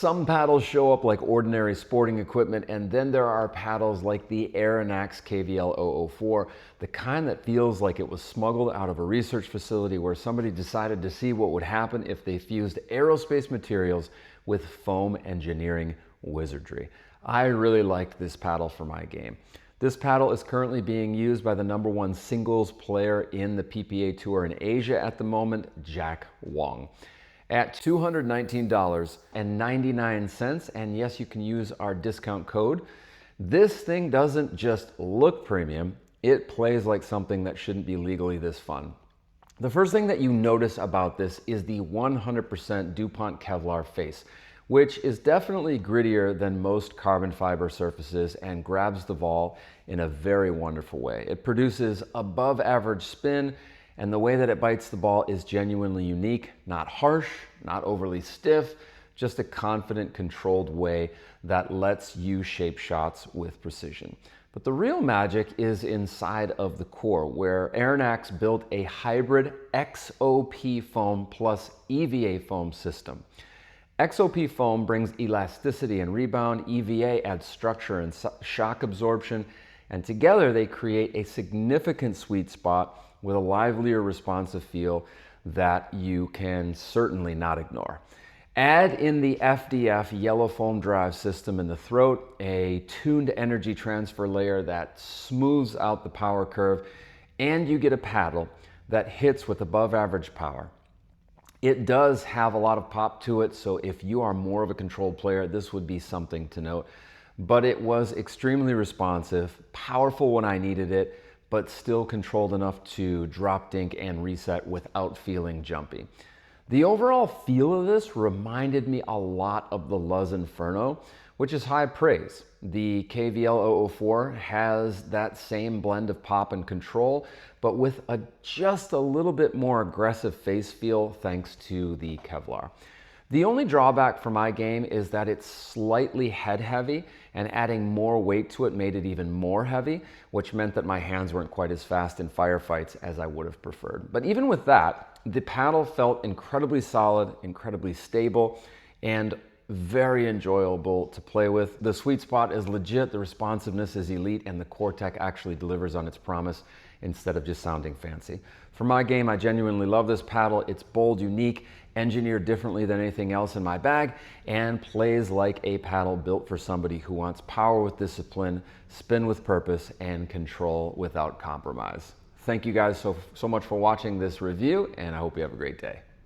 Some paddles show up like ordinary sporting equipment, and then there are paddles like the Arronax KVL004, the kind that feels like it was smuggled out of a research facility where somebody decided to see what would happen if they fused aerospace materials with foam engineering wizardry. I really liked this paddle for my game. This paddle is currently being used by the #1 singles player in the PPA Tour in Asia at the moment, Jack Wong. At $219.99, and yes, you can use our discount code. This thing doesn't just look premium, it plays like something that shouldn't be legally this fun. The first thing that you notice about this is the 100% DuPont Kevlar face, which is definitely grittier than most carbon fiber surfaces and grabs the ball in a very wonderful way. It produces above average spin, and the way that it bites the ball is genuinely unique, not harsh, not overly stiff, just a confident, controlled way that lets you shape shots with precision. But the real magic is inside of the core, where Arronax built a hybrid XOP foam plus EVA foam system. XOP foam brings elasticity and rebound, EVA adds structure and shock absorption, and together they create a significant sweet spot with a livelier, responsive feel that you can certainly not ignore. Add in the FDF yellow foam drive system in the throat, a tuned energy transfer layer that smooths out the power curve, and you get a paddle that hits with above average power. It does have a lot of pop to it, so if you are more of a controlled player, this would be something to note. But it was extremely responsive, powerful when I needed it, but still controlled enough to drop, dink, and reset without feeling jumpy. The overall feel of this reminded me a lot of the L Inferno, which is high praise. The KVL004 has that same blend of pop and control, but with just a little bit more aggressive face feel thanks to the Kevlar. The only drawback for my game is that it's slightly head heavy, and adding more weight to it made it even more heavy, which meant that my hands weren't quite as fast in firefights as I would have preferred. But even with that, the paddle felt incredibly solid, incredibly stable, and very enjoyable to play with. The sweet spot is legit, the responsiveness is elite, and the core tech actually delivers on its promise instead of just sounding fancy. For my game, I genuinely love this paddle. It's bold, unique, engineered differently than anything else in my bag, and plays like a paddle built for somebody who wants power with discipline, spin with purpose, and control without compromise. Thank you guys so much for watching this review, and I hope you have a great day.